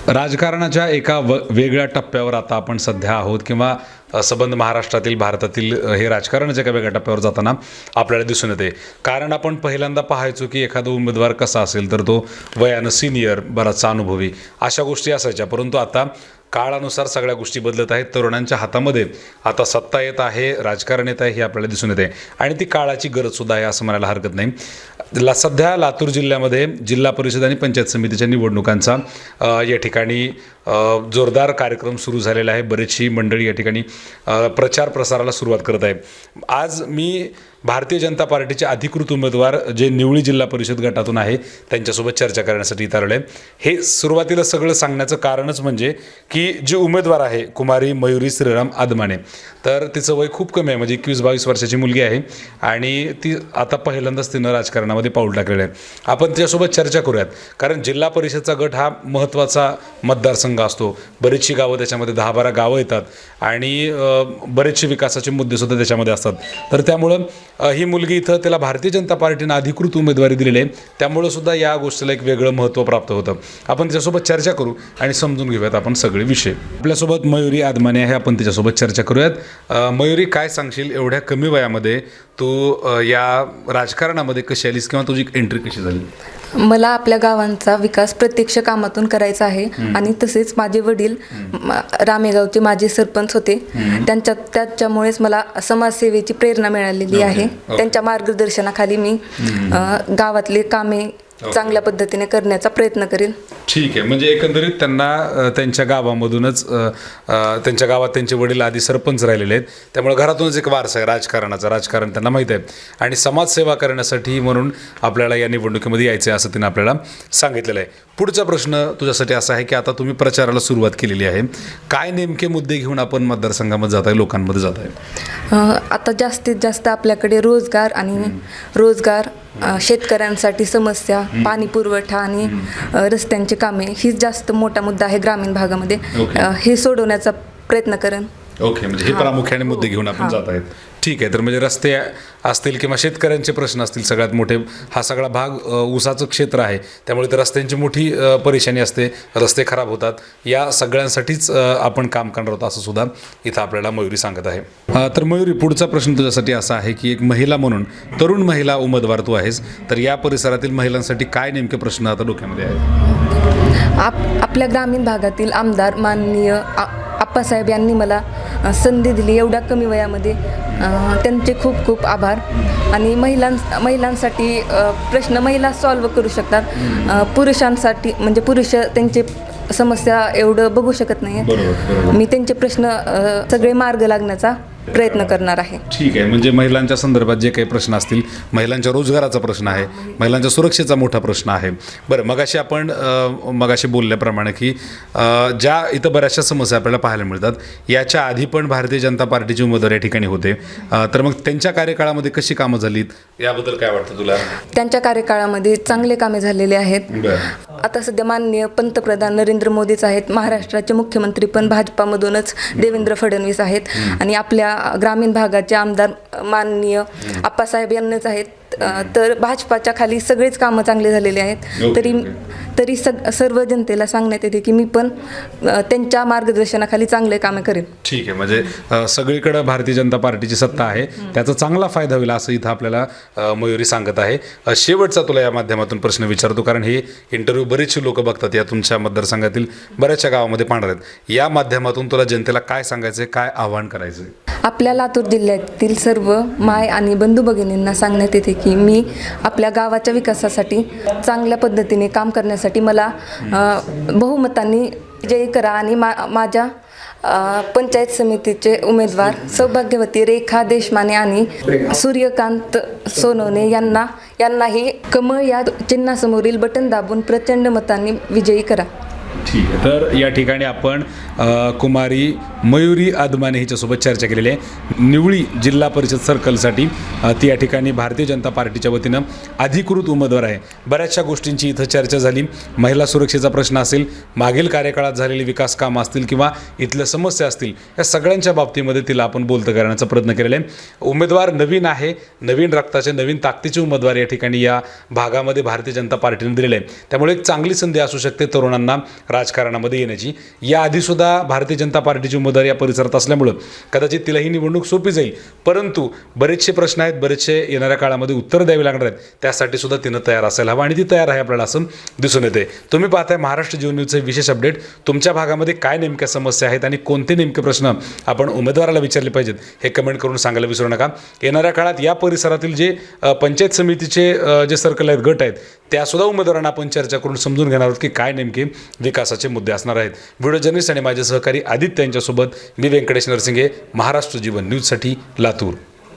राजकारणाच्या एका वेगळ्या टप्प्यावर आता आपण सध्या आहोत किंवा संबंध महाराष्ट्रातील भारतातील हे राजकारणाच्या एका वेगळ्या टप्प्यावर जाताना आपल्याला दिसून येते. कारण आपण पहिल्यांदा पाहायचो की एखादा उमेदवार कसा असेल तर तो वयानं सिनियर, बराचसा अनुभवी, अशा गोष्टी असायच्या. परंतु आता काळानुसार सगळ्या गोष्टी बदलत आहेत. तरुणांच्या हातामध्ये आता सत्ता येत आहे, राजकारण येत आहे, हे आपल्याला दिसून येते आणि ती काळाची गरजसुद्धा आहे असं म्हणायला हरकत नाही. सध्या लातूर जिल्ह्यामध्ये जिल्हा परिषद आणि पंचायत समितीच्या निवडणुकांचा या ठिकाणी जोरदार कार्यक्रम सुरू झालेला आहे. बरीचशी मंडळी या ठिकाणी प्रचार प्रसाराला सुरुवात करत आहे. आज मी भारतीय जनता पार्टीचे अधिकृत उमेदवार जे निवळी जिल्हा परिषद गटातून आहे त्यांच्यासोबत चर्चा करण्यासाठी इथं आलेलो आहे. हे सुरुवातीला सगळं सांगण्याचं कारणच म्हणजे की जी उमेदवार आहे कुमारी मयुरी श्रीराम आदमाने, तर तिचं वय खूप कमी आहे, म्हणजे 21-22 वर्षाची मुलगी आहे आणि ती आता पहिल्यांदाच तिनं राजकारणामध्ये पाऊल टाकलेलं आहे. आपण तिच्यासोबत चर्चा करूयात, कारण जिल्हा परिषदचा गट हा महत्त्वाचा मतदारसंघ असतो. बरीचशी गावं त्याच्यामध्ये 10-12 गावं येतात आणि बरेचसे विकासाचे मुद्देसुद्धा त्याच्यामध्ये असतात. तर त्यामुळं ही मुलगी इथं त्याला भारतीय जनता पार्टीनं अधिकृत उमेदवारी दिलेली आहे, त्यामुळं सुद्धा या गोष्टीला एक वेगळं महत्त्व प्राप्त होतं. आपण त्याच्यासोबत चर्चा करू आणि समजून घेऊयात आपण सगळे विषय. आपल्यासोबत मयुरी आदमाने आहे, आपण त्याच्यासोबत चर्चा करूयात. मयुरी, काय सांगशील, एवढ्या कमी वयामध्ये तू या राजकारणामध्ये कशी आलीस किंवा तुझी एंट्री कशी झाली? मला आपल्या गावांचा विकास प्रत्यक्ष कामातून करायचा आहे आणि तसेच माझे वडील रामेगावचे माजी सरपंच होते, त्याच्यामुळेच मला समाजसेवेची प्रेरणा मिळालेली आहे. त्यांच्या मार्गदर्शनाखाली मी गावातले कामे चांगल्या पद्धतीने करण्याचा प्रयत्न करेल. ठीक आहे, म्हणजे एकंदरीत त्यांना त्यांच्या गावामधूनच त्यांच्या गावात त्यांचे वडील आधी सरपंच राहिलेले आहेत, त्यामुळे घरातूनच एक वारसा आहे राजकारणाचा. राजकारण त्यांना माहीत आहे आणि समाजसेवा करण्यासाठी म्हणून आपल्याला या निवडणुकीमध्ये यायचं आहे असं तिने आपल्याला सांगितलेलं आहे. पुढचा प्रश्न तुझ्यासाठी असा आहे की आता तुम्ही प्रचाराला सुरुवात केलेली आहे, काय नेमके मुद्दे घेऊन आपण मतदारसंघामध्ये जात आहे, लोकांमध्ये जात आहे? आता जास्तीत जास्त आपल्याकडे रोजगार, शेतकऱ्यांसाठी समस्या, पाणी पुरवठा आणि रस्त्यांची कामे हीच जास्त मोठा मुद्दा आहे ग्रामीण भागामध्ये. हे सोडवण्याचा प्रयत्न करेन. ओके, म्हणजे हे प्रामुख्याने मुद्दे घेऊन आपण जात आहेत. ठीक आहे, तर म्हणजे रस्ते असतील किंवा शेतकऱ्यांचे प्रश्न असतील, सगळ्यात मोठे हा सगळा भाग ऊसाचं क्षेत्र आहे, त्यामुळे तर रस्त्यांची मोठी परेशानी असते, रस्ते खराब होतात. या सगळ्यांसाठीच आपण काम करणार आहोत असं सुद्धा इथं आपल्याला मयुरी सांगत आहे. तर मयुरी, पुढचा प्रश्न तुझ्यासाठी असा आहे की एक महिला म्हणून, तरुण महिला उमेदवार तू आहेस, तर या परिसरातील महिलांसाठी काय नेमके प्रश्न आता डोक्यामध्ये आहेत? आपल्या ग्रामीण भागातील आमदार माननीय आप्पासाहेब यांनी मला संधी दिली एवढ्या कमी वयामध्ये, त्यांचे खूप खूप आभार. आणि महिलांसाठी प्रश्न महिला सॉल्व्ह करू शकतात. पुरुषांसाठी म्हणजे पुरुष त्यांचे समस्या एवढं बघू शकत नाही. मी त्यांचे प्रश्न सगळे मार्ग लागण्याचा प्रयत्न करणार आहे. ठीक आहे, म्हणजे महिलांच्या संदर्भात जे काही प्रश्न असतील, महिलांच्या रोजगाराचा प्रश्न आहे, महिलांच्या सुरक्षेचा मोठा प्रश्न आहे. बरं, मगाशी बोलल्याप्रमाणे की ज्या इथं बऱ्याचशा समस्या आपल्याला पाहायला मिळतात, याच्या आधी पण भारतीय जनता पार्टीचे उमेदवार या ठिकाणी होते, तर मग त्यांच्या कार्यकाळामध्ये कशी कामं झालीत, याबद्दल काय वाटतं तुला? त्यांच्या कार्यकाळामध्ये चांगले कामे झालेले आहेत. आता सध्या माननीय पंतप्रधान नरेंद्र मोदीच आहेत, महाराष्ट्राचे मुख्यमंत्री पण भाजपामधूनच देवेंद्र फडणवीस आहेत आणि आपल्या ग्रामीण भागाचे आमदार माननीय आप्पासाहेब यांनाच आहेत. तर भाजपाच्या खाली सगळेच कामं चांगले झालेले आहेत. तरी सर्व जनतेला सांगण्यात येते की मी पण त्यांच्या मार्गदर्शनाखाली चांगले कामे करेन. ठीक आहे, म्हणजे सगळीकडे भारतीय जनता पार्टीची सत्ता आहे, त्याचा चांगला फायदा होईल असं इथं आपल्याला मयुरी सांगत आहे. शेवटचा तुला या माध्यमातून प्रश्न विचारतो, कारण हे इंटरव्ह्यू बरेचसे लोक बघतात, या तुमच्या मतदारसंघातील बऱ्याचशा गावामध्ये पाहणार आहेत. या माध्यमातून तुला जनतेला काय सांगायचं आहे, काय आव्हान करायचं आहे? आपल्या लातूर जिल्ह्यातील सर्व माय आणि बंधू भगिनींना सांगण्यात येते की मी आपल्या गावाच्या विकासासाठी चांगल्या पद्धतीने काम करण्यासाठी मला बहुमतांनी विजयी करा आणि माझ्या पंचायत समितीचे उमेदवार सौभाग्यवती रेखा देशमाने आणि सूर्यकांत सोनवणे यांनाही कमळ या चिन्हासमोरील बटन दाबून प्रचंड मतांनी विजयी करा. ठीक आहे, तर या ठिकाणी आपण कुमारी मयुरी आदमाने हिच्यासोबत चर्चा केलेली आहे. निवळी जिल्हा परिषद सर्कलसाठी ती या ठिकाणी भारतीय जनता पार्टीच्या वतीनं अधिकृत उमेदवार आहे. बऱ्याचशा गोष्टींची इथं चर्चा झाली. महिला सुरक्षेचा प्रश्न असेल, मागील कार्यकाळात झालेली विकास कामं असतील किंवा इथल्या समस्या असतील, या सगळ्यांच्या बाबतीमध्ये तिला आपण बोलतं करण्याचा प्रयत्न केलेला आहे. उमेदवार नवीन आहे, नवीन रक्ताचे, नवीन ताकदीचे उमेदवार या ठिकाणी या भागामध्ये भारतीय जनता पार्टीने दिलेले आहे, त्यामुळे एक चांगली संधी असू शकते तरुणांना राजकारणामध्ये येण्याची. याआधीसुद्धा भारतीय जनता पार्टीची उमेदवार या परिसरात असल्यामुळं कदाचित तिला ही निवडणूक सोपी जाईल, परंतु बरेचसे प्रश्न आहेत, बरेचसे येणाऱ्या काळामध्ये उत्तर द्यावी लागणार आहेत. त्यासाठी सुद्धा तिनं तयार असायला हवं आणि ती तयार आहे आपल्याला असं दिसून येते. तुम्ही पाहताय महाराष्ट्र जीवन न्यूजचे विशेष अपडेट. तुमच्या भागामध्ये काय नेमक्या समस्या आहेत आणि कोणते नेमके प्रश्न आपण उमेदवाराला विचारले पाहिजेत हे कमेंट करून सांगायला विसरू नका. येणाऱ्या काळात या परिसरातील जे पंचायत समितीचे जे सर्कल आहेत, गट आहेत, त्यासुद्धा उमेदवारांना आपण चर्चा करून समजून घेणार आहोत की काय नेमके विकासाचे मुद्दे असणार आहेत. व्हिडिओ जर्नलिस्ट आणि माझे सहकारी आदित्य यांच्यासोबत मी व्यंकटेश नरसिंगे, महाराष्ट्र जीवन न्यूजसाठी लातूर.